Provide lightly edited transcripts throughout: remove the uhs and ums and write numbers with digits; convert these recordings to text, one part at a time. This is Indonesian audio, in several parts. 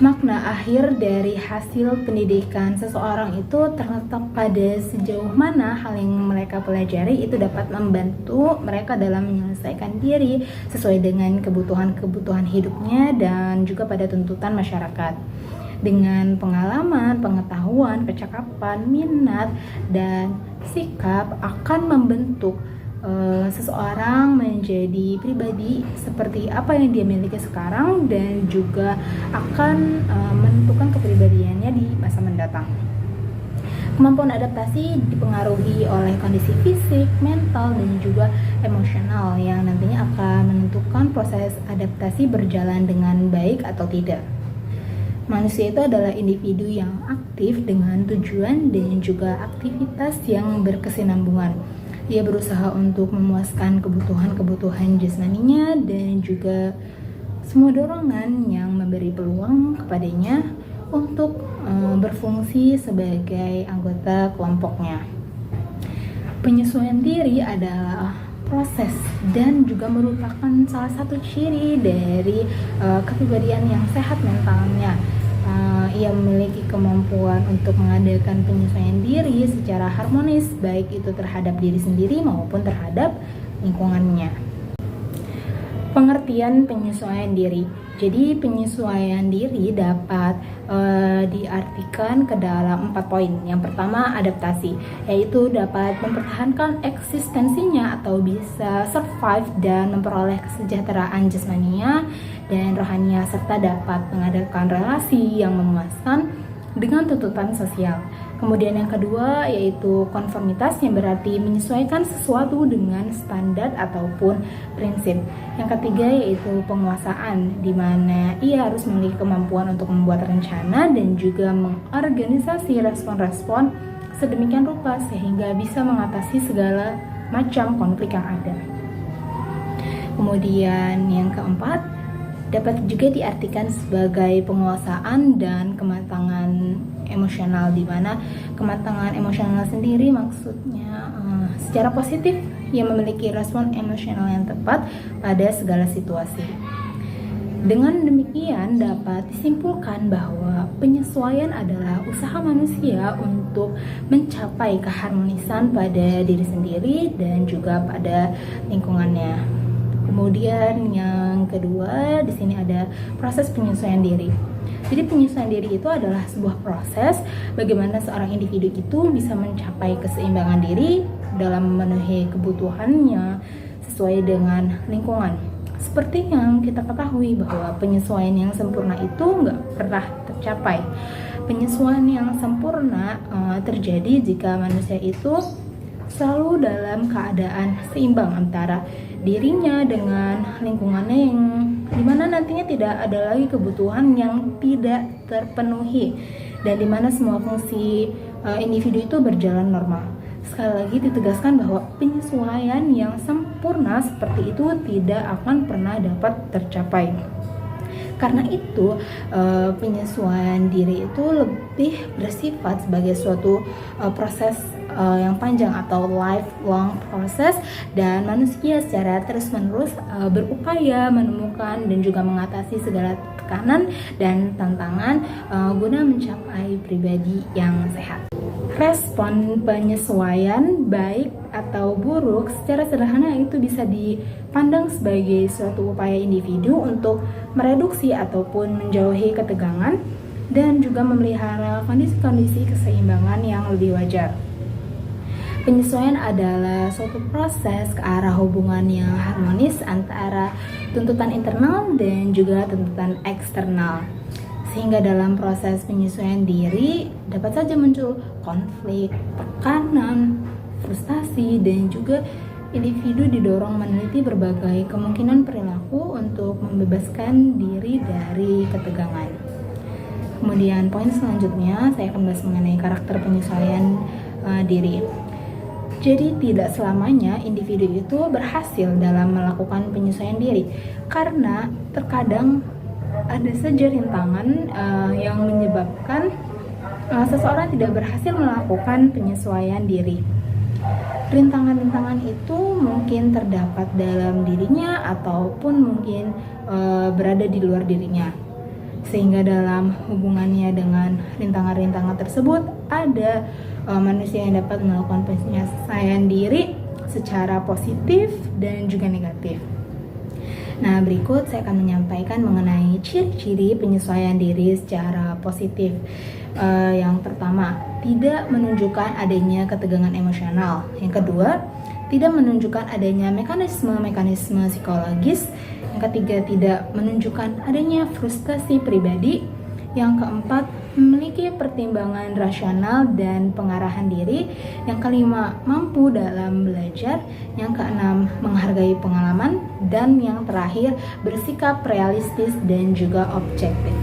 Makna akhir dari hasil pendidikan seseorang itu terletak pada sejauh mana hal yang mereka pelajari itu dapat membantu mereka dalam menyelesaikan diri sesuai dengan kebutuhan-kebutuhan hidupnya dan juga pada tuntutan masyarakat. Dengan pengalaman, pengetahuan, kecakapan, minat, dan sikap akan membentuk seseorang menjadi pribadi seperti apa yang dia miliki sekarang dan juga akan menentukan kepribadiannya di masa mendatang. Kemampuan adaptasi dipengaruhi oleh kondisi fisik, mental, dan juga emosional yang nantinya akan menentukan proses adaptasi berjalan dengan baik atau tidak. Manusia itu adalah individu yang aktif dengan tujuan dan juga aktivitas yang berkesinambungan. Dia berusaha untuk memuaskan kebutuhan-kebutuhan jasmaninya dan juga semua dorongan yang memberi peluang kepadanya untuk berfungsi sebagai anggota kelompoknya. Penyesuaian diri adalah proses dan juga merupakan salah satu ciri dari kepribadian yang sehat mentalnya. Ia memiliki kemampuan untuk mengadakan penyesuaian diri secara harmonis, baik itu terhadap diri sendiri maupun terhadap lingkungannya. Pengertian penyesuaian diri. Jadi penyesuaian diri dapat diartikan ke dalam 4 poin. Yang pertama, adaptasi, yaitu dapat mempertahankan eksistensinya atau bisa survive dan memperoleh kesejahteraan jasmaninya dan rohaninya, serta dapat mengadakan relasi yang memuaskan dengan tuntutan sosial. Kemudian yang kedua yaitu konformitas, yang berarti menyesuaikan sesuatu dengan standar ataupun prinsip. Yang ketiga yaitu penguasaan, di mana ia harus memiliki kemampuan untuk membuat rencana dan juga mengorganisasi respon-respon sedemikian rupa sehingga bisa mengatasi segala macam konflik yang ada. Kemudian yang keempat dapat juga diartikan sebagai penguasaan dan kematangan emosional, di mana kematangan emosional sendiri maksudnya secara positif ia memiliki respon emosional yang tepat pada segala situasi. Dengan demikian dapat disimpulkan bahwa penyesuaian adalah usaha manusia untuk mencapai keharmonisan pada diri sendiri dan juga pada lingkungannya. Kemudian yang kedua di sini ada proses penyesuaian diri. Jadi penyesuaian diri itu adalah sebuah proses bagaimana seorang individu itu bisa mencapai keseimbangan diri dalam memenuhi kebutuhannya sesuai dengan lingkungan. Seperti yang kita ketahui bahwa penyesuaian yang sempurna itu nggak pernah tercapai. Penyesuaian yang sempurna terjadi jika manusia itu selalu dalam keadaan seimbang antara dirinya dengan lingkungannya, yang dimana nantinya tidak ada lagi kebutuhan yang tidak terpenuhi dan dimana semua fungsi individu itu berjalan normal. Sekali lagi ditegaskan bahwa penyesuaian yang sempurna seperti itu tidak akan pernah dapat tercapai. Karena itu penyesuaian diri itu lebih bersifat sebagai suatu proses yang panjang atau lifelong proses, dan manusia secara terus-menerus berupaya menemukan dan juga mengatasi segala tekanan dan tantangan guna mencapai pribadi yang sehat. Respon penyesuaian baik atau buruk secara sederhana itu bisa dipandang sebagai suatu upaya individu untuk mereduksi ataupun menjauhi ketegangan dan juga memelihara kondisi-kondisi keseimbangan yang lebih wajar. Penyesuaian adalah suatu proses ke arah hubungan yang harmonis antara tuntutan internal dan juga tuntutan eksternal. Sehingga dalam proses penyesuaian diri dapat saja muncul konflik, tekanan, frustasi, dan juga individu didorong meneliti berbagai kemungkinan perilaku untuk membebaskan diri dari ketegangan. Kemudian poin selanjutnya saya akan bahas mengenai karakter penyesuaian diri. Jadi tidak selamanya individu itu berhasil dalam melakukan penyesuaian diri, karena terkadang ada saja rintangan yang menyebabkan seseorang tidak berhasil melakukan penyesuaian diri. Rintangan-rintangan itu mungkin terdapat dalam dirinya ataupun mungkin berada di luar dirinya. sehingga dalam hubungannya dengan rintangan-rintangan tersebut ada manusia yang dapat melakukan penyesuaian diri secara positif dan juga negatif. Nah, berikut saya akan menyampaikan mengenai ciri-ciri penyesuaian diri secara positif. Yang pertama, tidak menunjukkan adanya ketegangan emosional. Yang kedua, tidak menunjukkan adanya mekanisme psikologis. Yang ketiga, tidak menunjukkan adanya frustasi pribadi. Yang keempat, memiliki pertimbangan rasional dan pengarahan diri. Yang kelima, mampu dalam belajar. Yang keenam, menghargai pengalaman. Dan yang terakhir, bersikap realistis dan juga objektif.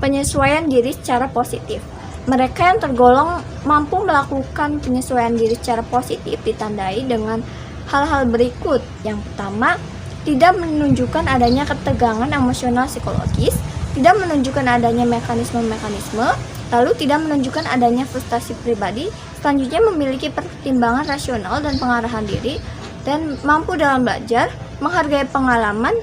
Penyesuaian diri secara positif. Mereka yang tergolong mampu melakukan penyesuaian diri secara positif ditandai dengan hal-hal berikut. Yang pertama, tidak menunjukkan adanya ketegangan emosional psikologis, tidak menunjukkan adanya mekanisme-mekanisme, lalu tidak menunjukkan adanya frustasi pribadi, selanjutnya memiliki pertimbangan rasional dan pengarahan diri, dan mampu dalam belajar, menghargai pengalaman,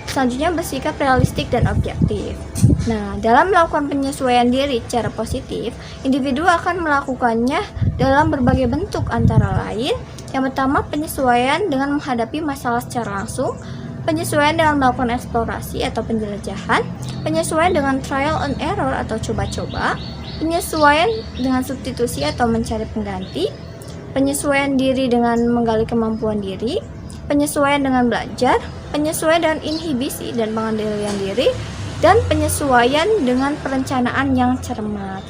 selanjutnya bersikap realistik dan objektif. Nah, dalam melakukan penyesuaian diri secara positif, individu akan melakukannya dalam berbagai bentuk, antara lain yang pertama, penyesuaian dengan menghadapi masalah secara langsung, penyesuaian dengan melakukan eksplorasi atau penjelajahan, penyesuaian dengan trial and error atau coba-coba, penyesuaian dengan substitusi atau mencari pengganti, penyesuaian diri dengan menggali kemampuan diri, penyesuaian dengan belajar, penyesuaian dengan inhibisi dan pengendalian diri, dan penyesuaian dengan perencanaan yang cermat.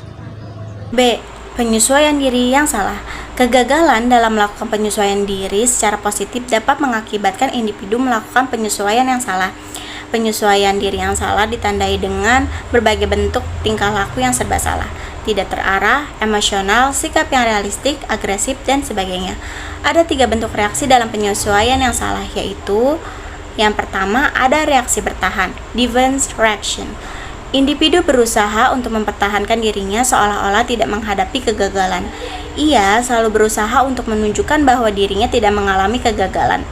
B. Penyesuaian diri yang salah. Kegagalan dalam melakukan penyesuaian diri secara positif dapat mengakibatkan individu melakukan penyesuaian yang salah. Penyesuaian diri yang salah ditandai dengan berbagai bentuk tingkah laku yang serba salah, tidak terarah, emosional, sikap yang realistik, agresif, dan sebagainya. Ada 3 bentuk reaksi dalam penyesuaian yang salah, yaitu yang pertama, ada reaksi bertahan, defense reaction. Individu berusaha untuk mempertahankan dirinya seolah-olah tidak menghadapi kegagalan. Ia selalu berusaha untuk menunjukkan bahwa dirinya tidak mengalami kegagalan.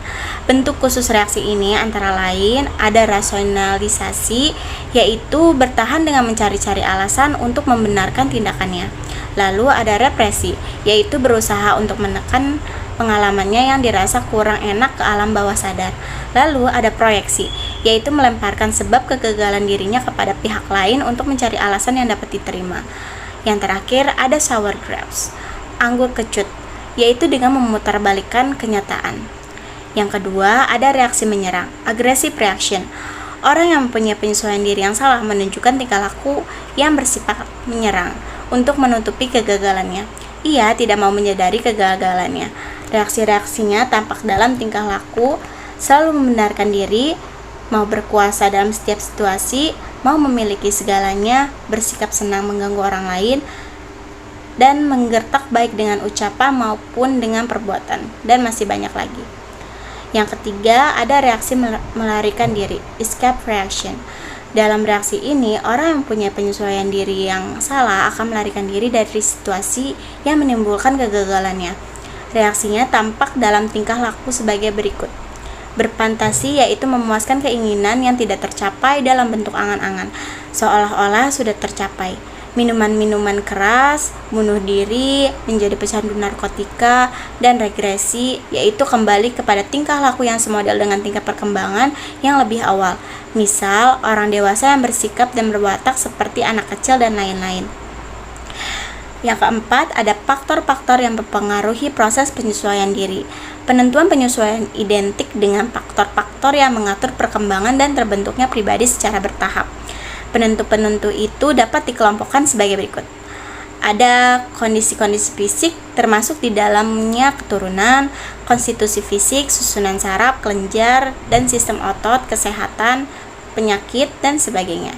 Bentuk khusus reaksi ini antara lain ada rasionalisasi, yaitu bertahan dengan mencari-cari alasan untuk membenarkan tindakannya. Lalu ada represi, yaitu berusaha untuk menekan pengalamannya yang dirasa kurang enak ke alam bawah sadar. Lalu ada proyeksi, yaitu melemparkan sebab kegagalan dirinya kepada pihak lain untuk mencari alasan yang dapat diterima. Yang terakhir ada sour grapes, anggur kecut, yaitu dengan memutarbalikkan kenyataan. Yang kedua ada reaksi menyerang, aggressive reaction. Orang yang mempunyai penyesuaian diri yang salah menunjukkan tingkah laku yang bersifat menyerang untuk menutupi kegagalannya. Ia tidak mau menyadari kegagalannya. Reaksi-reaksinya tampak dalam tingkah laku, selalu membenarkan diri, mau berkuasa dalam setiap situasi, mau memiliki segalanya, bersikap senang mengganggu orang lain, dan menggertak baik dengan ucapan maupun dengan perbuatan, dan masih banyak lagi. Yang ketiga, ada reaksi melarikan diri, escape reaction. Dalam reaksi ini, orang yang punya penyesuaian diri yang salah akan melarikan diri dari situasi yang menimbulkan kegagalannya. Reaksinya tampak dalam tingkah laku sebagai berikut. Berfantasi, yaitu memuaskan keinginan yang tidak tercapai dalam bentuk angan-angan, seolah-olah sudah tercapai. Minuman-minuman keras, bunuh diri, menjadi pecandu narkotika, dan regresi, yaitu kembali kepada tingkah laku yang semodel dengan tingkat perkembangan yang lebih awal. Misal, orang dewasa yang bersikap dan berwatak seperti anak kecil dan lain-lain. Yang keempat, ada faktor-faktor yang mempengaruhi proses penyesuaian diri. Penentuan penyesuaian identik dengan faktor-faktor yang mengatur perkembangan dan terbentuknya pribadi secara bertahap. Penentu-penentu itu dapat dikelompokkan sebagai berikut. Ada kondisi-kondisi fisik, termasuk di dalamnya keturunan, konstitusi fisik, susunan saraf, kelenjar, dan sistem otot, kesehatan, penyakit, dan sebagainya.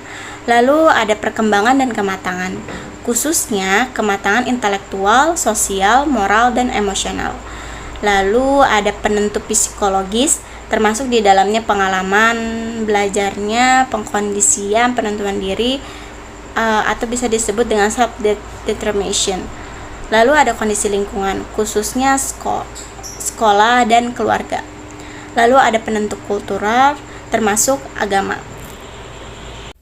Lalu ada perkembangan dan kematangan, khususnya kematangan intelektual, sosial, moral, dan emosional. Lalu ada penentu psikologis, termasuk di dalamnya pengalaman belajarnya, pengkondisian, penentuan diri, atau bisa disebut dengan self-determination. Lalu ada kondisi lingkungan, khususnya sekolah dan keluarga. Lalu ada penentu kultural, termasuk agama.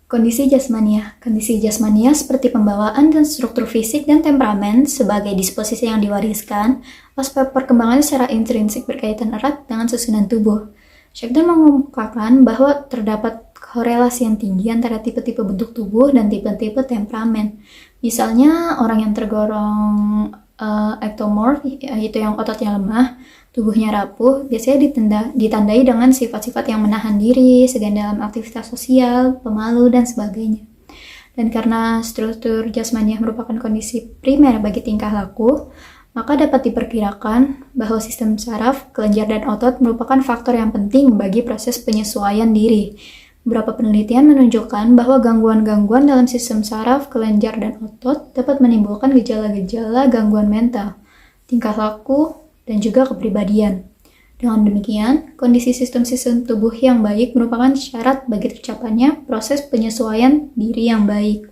Kondisi jasmania. Kondisi jasmania seperti pembawaan dan struktur fisik dan temperamen sebagai disposisi yang diwariskan, aspek perkembangan secara intrinsik berkaitan erat dengan susunan tubuh. Schechter mengemukakan bahwa terdapat korelasi yang tinggi antara tipe-tipe bentuk tubuh dan tipe-tipe temperamen. Misalnya, orang yang tergolong ectomorph, yaitu yang ototnya lemah, tubuhnya rapuh, biasanya ditandai dengan sifat-sifat yang menahan diri, segan dalam aktivitas sosial, pemalu, dan sebagainya. Dan karena struktur jasmaniah merupakan kondisi primer bagi tingkah laku, maka dapat diperkirakan bahwa sistem saraf, kelenjar, dan otot merupakan faktor yang penting bagi proses penyesuaian diri. Beberapa penelitian menunjukkan bahwa gangguan-gangguan dalam sistem saraf, kelenjar, dan otot dapat menimbulkan gejala-gejala gangguan mental, tingkah laku, dan juga kepribadian. Dengan demikian, kondisi sistem-sistem tubuh yang baik merupakan syarat bagi tercapainya proses penyesuaian diri yang baik.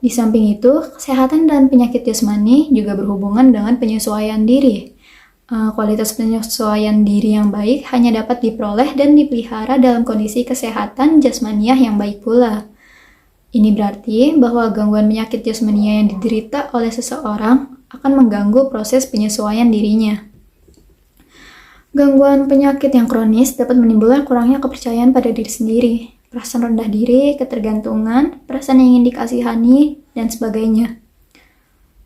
Di samping itu, kesehatan dan penyakit jasmani juga berhubungan dengan penyesuaian diri. Kualitas penyesuaian diri yang baik hanya dapat diperoleh dan dipelihara dalam kondisi kesehatan jasmaniah yang baik pula. Ini berarti bahwa gangguan penyakit jasmania yang diderita oleh seseorang akan mengganggu proses penyesuaian dirinya. Gangguan penyakit yang kronis dapat menimbulkan kurangnya kepercayaan pada diri sendiri, perasaan rendah diri, ketergantungan, perasaan ingin dikasihani, dan sebagainya.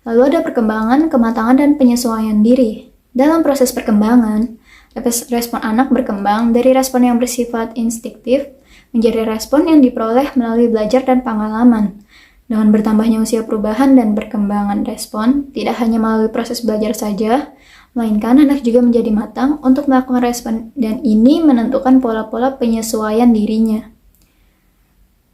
Lalu ada perkembangan, kematangan, dan penyesuaian diri. Dalam proses perkembangan, respon anak berkembang dari respon yang bersifat instiktif menjadi respon yang diperoleh melalui belajar dan pengalaman. Dengan bertambahnya usia perubahan dan perkembangan respon, tidak hanya melalui proses belajar saja, melainkan anak juga menjadi matang untuk melakukan respon dan ini menentukan pola-pola penyesuaian dirinya.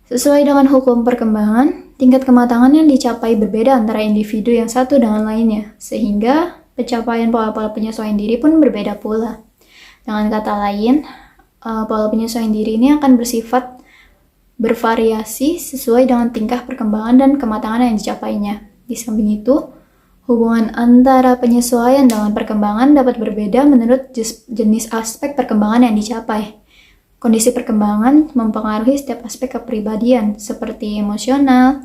Sesuai dengan hukum perkembangan, tingkat kematangan yang dicapai berbeda antara individu yang satu dengan lainnya, sehingga pencapaian pola-pola penyesuaian diri pun berbeda pula. Dengan kata lain, pola penyesuaian diri ini akan bersifat bervariasi sesuai dengan tingkah perkembangan dan kematangan yang dicapainya. Di samping itu, hubungan antara penyesuaian dengan perkembangan dapat berbeda menurut jenis aspek perkembangan yang dicapai. Kondisi perkembangan mempengaruhi setiap aspek kepribadian, seperti emosional,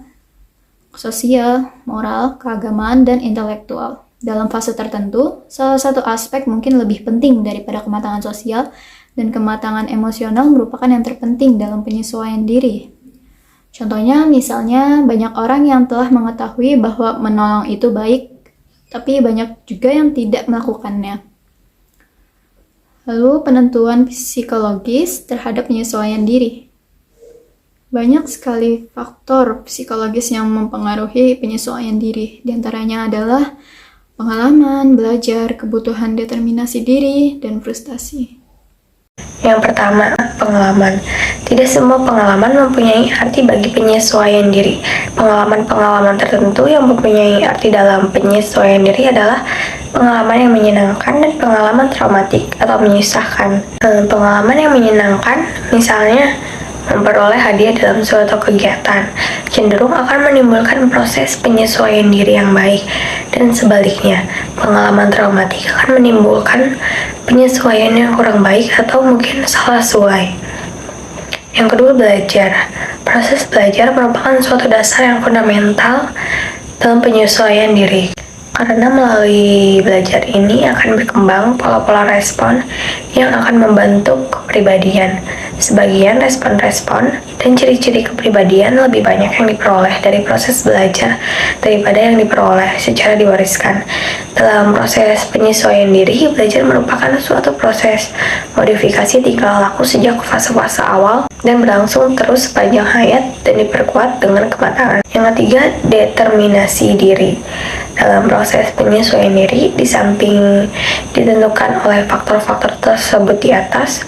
sosial, moral, keagamaan, dan intelektual. Dalam fase tertentu, salah satu aspek mungkin lebih penting daripada kematangan sosial, dan kematangan emosional merupakan yang terpenting dalam penyesuaian diri. Contohnya, misalnya banyak orang yang telah mengetahui bahwa menolong itu baik, tapi banyak juga yang tidak melakukannya. Lalu, penentuan psikologis terhadap penyesuaian diri. Banyak sekali faktor psikologis yang mempengaruhi penyesuaian diri. Di antaranya adalah pengalaman, belajar, kebutuhan determinasi diri, dan frustasi. Yang pertama, pengalaman. Tidak semua pengalaman mempunyai arti bagi penyesuaian diri. Pengalaman-pengalaman tertentu yang mempunyai arti dalam penyesuaian diri adalah pengalaman yang menyenangkan dan pengalaman traumatik atau menyusahkan. Pengalaman yang menyenangkan, misalnya memperoleh hadiah dalam suatu kegiatan, cenderung akan menimbulkan proses penyesuaian diri yang baik, dan sebaliknya, pengalaman traumatik akan menimbulkan penyesuaian yang kurang baik atau mungkin salah sesuai. Yang kedua, belajar. Proses belajar merupakan suatu dasar yang fundamental dalam penyesuaian diri. Karena melalui belajar ini akan berkembang pola-pola respon yang akan membentuk kepribadian. Sebagian respon-respon dan ciri-ciri kepribadian lebih banyak yang diperoleh dari proses belajar daripada yang diperoleh secara diwariskan. Dalam proses penyesuaian diri, belajar merupakan suatu proses modifikasi tingkah laku sejak fase-fase awal dan berlangsung terus sepanjang hayat dan diperkuat dengan kematangan. Yang ketiga, determinasi diri. Dalam proses penyesuaian diri, di samping ditentukan oleh faktor-faktor tersebut di atas,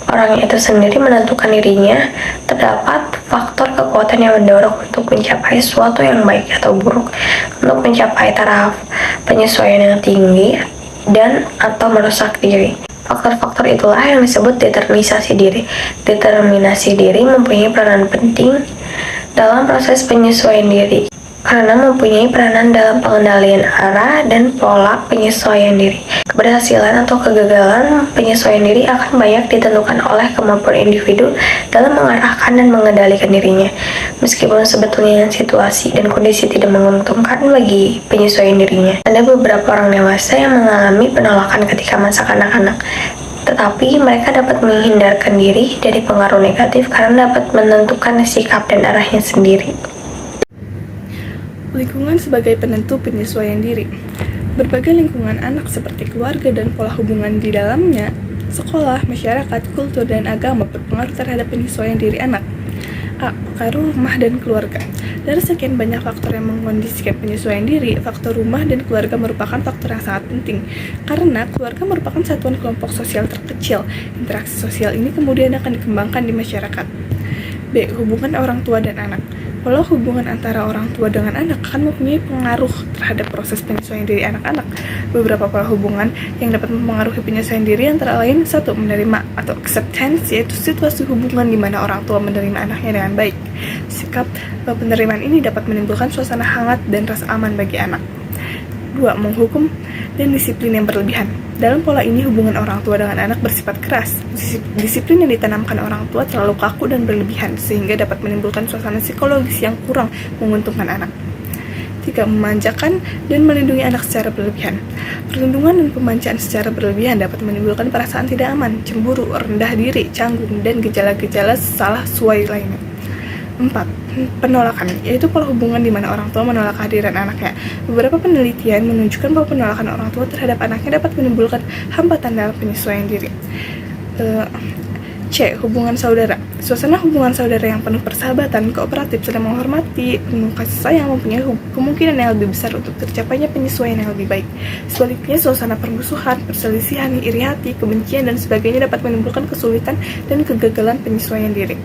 orang itu sendiri menentukan dirinya, terdapat faktor kekuatan yang mendorong untuk mencapai sesuatu yang baik atau buruk, untuk mencapai taraf penyesuaian yang tinggi, dan atau merusak diri. Faktor-faktor itulah yang disebut determinasi diri. Determinasi diri mempunyai peranan penting dalam proses penyesuaian diri. karena mempunyai peranan dalam pengendalian arah dan pola penyesuaian diri. Keberhasilan atau kegagalan penyesuaian diri akan banyak ditentukan oleh kemampuan individu dalam mengarahkan dan mengendalikan dirinya. Meskipun sebetulnya situasi dan kondisi tidak menguntungkan bagi penyesuaian dirinya. Ada beberapa orang dewasa yang mengalami penolakan ketika masa kanak-kanak, tetapi mereka dapat menghindarkan diri dari pengaruh negatif karena dapat menentukan sikap dan arahnya sendiri. Lingkungan sebagai penentu penyesuaian diri. Berbagai lingkungan anak seperti keluarga dan pola hubungan di dalamnya, sekolah, masyarakat, kultur, dan agama berpengaruh terhadap penyesuaian diri anak. A. Pengaruh rumah dan keluarga. Dari sekian banyak faktor yang mengkondisikan penyesuaian diri, faktor rumah dan keluarga merupakan faktor yang sangat penting. Karena keluarga merupakan satuan kelompok sosial terkecil. Interaksi sosial ini kemudian akan dikembangkan di masyarakat. B. Hubungan orang tua dan anak. Pola hubungan antara orang tua dengan anak akan mempunyai pengaruh terhadap proses penyesuaian diri anak-anak. Beberapa pola hubungan yang dapat mempengaruhi penyesuaian diri antara lain: 1. Menerima atau acceptance, yaitu situasi hubungan di mana orang tua menerima anaknya dengan baik. Sikap penerimaan ini dapat menimbulkan suasana hangat dan rasa aman bagi anak. 2. Menghukum dan disiplin yang berlebihan. Dalam pola ini, hubungan orang tua dengan anak bersifat keras. Disiplin yang ditanamkan orang tua terlalu kaku dan berlebihan, sehingga dapat menimbulkan suasana psikologis yang kurang menguntungkan anak. 3. Memanjakan dan melindungi anak secara berlebihan. Perlindungan dan pemanjaan secara berlebihan dapat menimbulkan perasaan tidak aman, cemburu, rendah diri, canggung, dan gejala-gejala salah suai lainnya. 4. Penolakan, yaitu pola hubungan di mana orang tua menolak kehadiran anaknya. Beberapa penelitian menunjukkan bahwa penolakan orang tua terhadap anaknya dapat menimbulkan hambatan dalam penyesuaian diri. C. Hubungan saudara. Suasana hubungan saudara yang penuh persahabatan, kooperatif, saling menghormati, penuh kasih sayang mempunyai kemungkinan yang lebih besar untuk tercapainya penyesuaian yang lebih baik. Sebaliknya, suasana permusuhan, perselisihan, iri hati, kebencian, dan sebagainya dapat menimbulkan kesulitan dan kegagalan penyesuaian diri.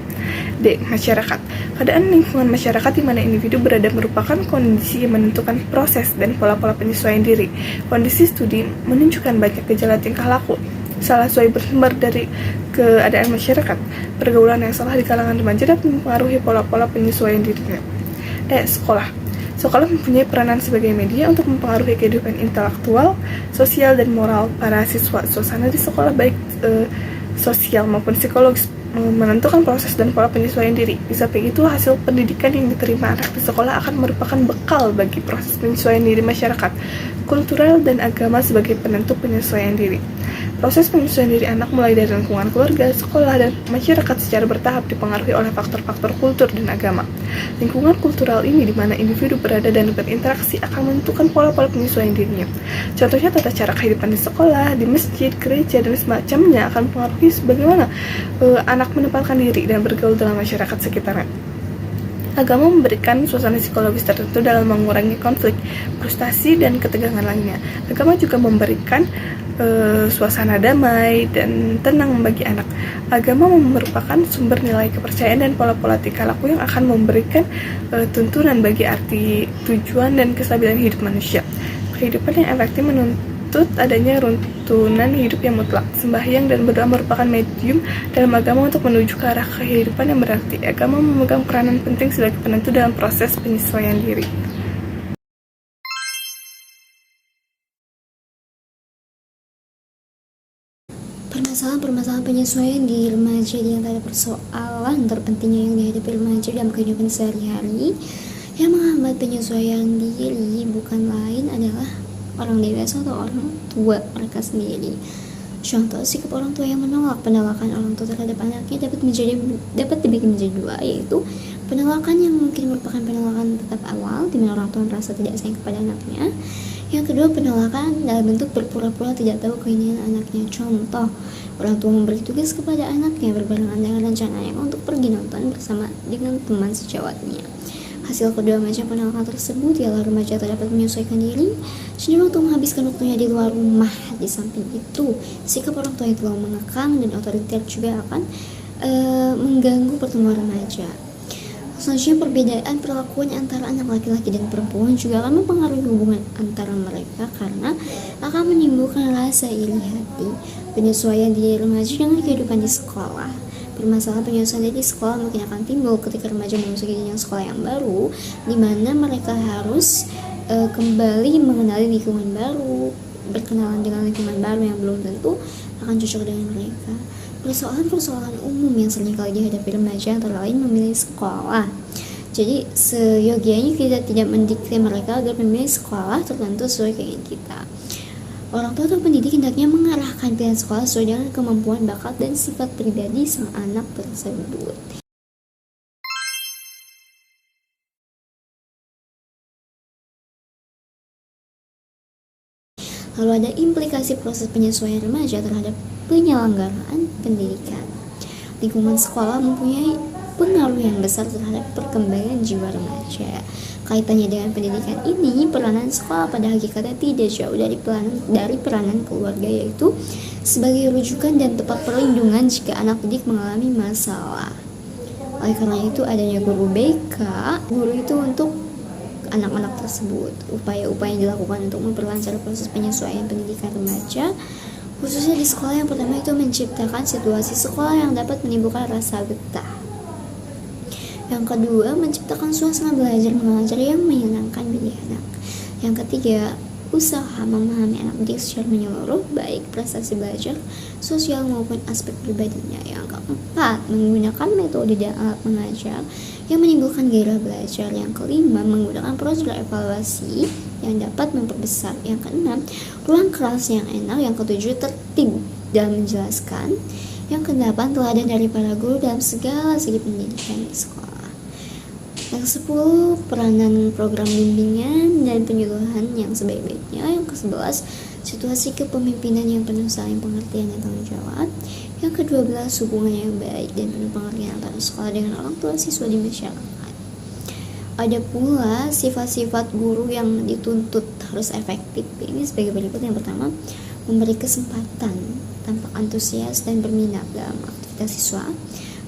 D. Masyarakat. Keadaan lingkungan masyarakat di mana individu berada merupakan kondisi yang menentukan proses dan pola-pola penyesuaian diri. Kondisi studi menunjukkan banyak gejala tingkah laku salah suai bersumber dari keadaan masyarakat. Pergaulan yang salah di kalangan remaja dapat mempengaruhi pola-pola penyesuaian dirinya. Sekolah. Sekolah mempunyai peranan sebagai media untuk mempengaruhi kehidupan intelektual, sosial, dan moral para siswa. Suasana di sekolah baik sosial maupun psikologis menentukan proses dan pola penyesuaian diri. Di samping itu, hasil pendidikan yang diterima anak di sekolah akan merupakan bekal bagi proses penyesuaian diri masyarakat, kultural, dan agama sebagai penentu penyesuaian diri. Proses penyesuaian diri anak mulai dari lingkungan keluarga, sekolah, dan masyarakat secara bertahap dipengaruhi oleh faktor-faktor kultur dan agama. Lingkungan kultural ini di mana individu berada dan berinteraksi akan menentukan pola-pola penyesuaian dirinya. Contohnya tata cara kehidupan di sekolah, di masjid, gereja, dan semacamnya akan mempengaruhi bagaimana anak menempatkan diri dan bergaul dalam masyarakat sekitarnya. Agama memberikan suasana psikologis tertentu dalam mengurangi konflik, frustasi, dan ketegangan lainnya. Agama juga memberikan suasana damai dan tenang bagi anak. Agama merupakan sumber nilai kepercayaan dan pola-pola tingkah laku yang akan memberikan tuntunan bagi arti, tujuan, dan kestabilan hidup manusia. Kehidupan yang efektif menuntut adanya runtunan hidup yang mutlak. Sembahyang dan berdoa merupakan medium dalam agama untuk menuju ke arah kehidupan yang berarti. Agama memegang peranan penting sebagai penentu dalam proses penyesuaian diri. Permasalahan penyesuaian di remaja di antara persoalan terpentingnya yang dihadapi remaja dalam kehidupan sehari-hari yang menghambat penyesuaian diri bukan lain adalah orang dewasa atau orang tua mereka sendiri. Contoh, sikap orang tua yang menolak. Penolakan orang tua terhadap anaknya dapat dibagi menjadi dua, yaitu penolakan yang mungkin merupakan penolakan tetap awal di mana orang tua merasa tidak sayang kepada anaknya. Yang kedua, penolakan dalam bentuk berpura-pura tidak tahu keinginan anaknya. Contoh, orang tua memberi tugas kepada anaknya berbarengan dengan rencananya untuk pergi nonton bersama dengan teman sejawatnya. Hasil kedua macam penolakan tersebut ialah remaja tak dapat menyesuaikan diri, cenderung untuk menghabiskan waktunya di luar rumah. Di samping itu, sikap orang tua yang terlalu mengekang dan otoriter juga akan mengganggu pertumbuhan remaja. Selanjutnya, perbedaan perlakuan antara anak laki-laki dan perempuan juga akan mempengaruhi hubungan antara mereka karena akan menimbulkan rasa iri hati. Penyesuaian diri remaja dengan kehidupan di sekolah. Permasalahan penyesuaian diri di sekolah mungkin akan timbul ketika remaja memasuki jenjang sekolah yang baru, di mana mereka harus kembali mengenali lingkungan baru, berkenalan dengan lingkungan baru yang belum tentu akan cocok dengan mereka. Persoalan-persoalan umum yang seringkali dihadapi remaja antara lain memilih sekolah. Jadi seyogianya kita tidak mendikte mereka agar memilih sekolah tertentu sesuai keinginan kita. Orang tua atau pendidik hendaknya mengarahkan pilihan sekolah sesuai dengan kemampuan, bakat, dan sifat pribadi sang anak tersebut. Lalu ada implikasi proses penyesuaian remaja terhadap penyelenggaraan pendidikan. Lingkungan sekolah mempunyai pengaruh yang besar terhadap perkembangan jiwa remaja. Kaitannya dengan pendidikan ini, peranan sekolah pada hakikatnya tidak jauh dari peranan keluarga, yaitu sebagai rujukan dan tempat perlindungan jika anak didik mengalami masalah. Oleh karena itu, adanya guru BK, guru itu untuk anak-anak tersebut. Upaya-upaya yang dilakukan untuk memperlancar proses penyesuaian pendidikan remaja, khususnya di sekolah, yang pertama itu menciptakan situasi sekolah yang dapat menimbulkan rasa betah. Yang kedua, menciptakan suasana belajar mengajar yang menyenangkan bagi anak. Yang ketiga, usaha memahami anak didik secara menyeluruh, baik prestasi belajar, sosial maupun aspek pribadinya. Yang keempat, menggunakan metode dan alat mengajar yang menimbulkan gairah belajar. Yang kelima, menggunakan prosedur evaluasi yang dapat memperbesar. Yang keenam, ruang kelas yang enak. Yang ketujuh, tertib dalam menjelaskan. Yang kedelapan, teladan dari para guru dalam segala segi pendidikan di sekolah. Yang ke-10, peranan program bimbingan dan penyuluhan yang sebaik-baiknya. Yang ke-11, situasi kepemimpinan yang penuh saling pengertian dan tanggung jawab. Yang ke-12, hubungan yang baik dan penuh pengertian antara sekolah dengan orang tua siswa di masyarakat. Ada pula sifat-sifat guru yang dituntut harus efektif. Ini sebagai berikut. Yang pertama, memberi kesempatan, tampak antusias dan berminat dalam aktivitas siswa,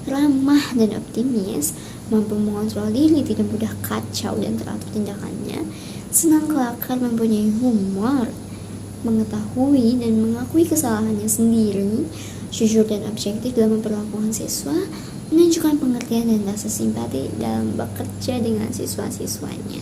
ramah dan optimis, mampu mengontrol diri, tidak mudah kacau dan teratur tindakannya, senang kelakar, mempunyai humor, mengetahui dan mengakui kesalahannya sendiri, jujur dan objektif dalam memperlakukan siswa, menunjukkan pengertian dan rasa simpati dalam bekerja dengan siswa-siswanya.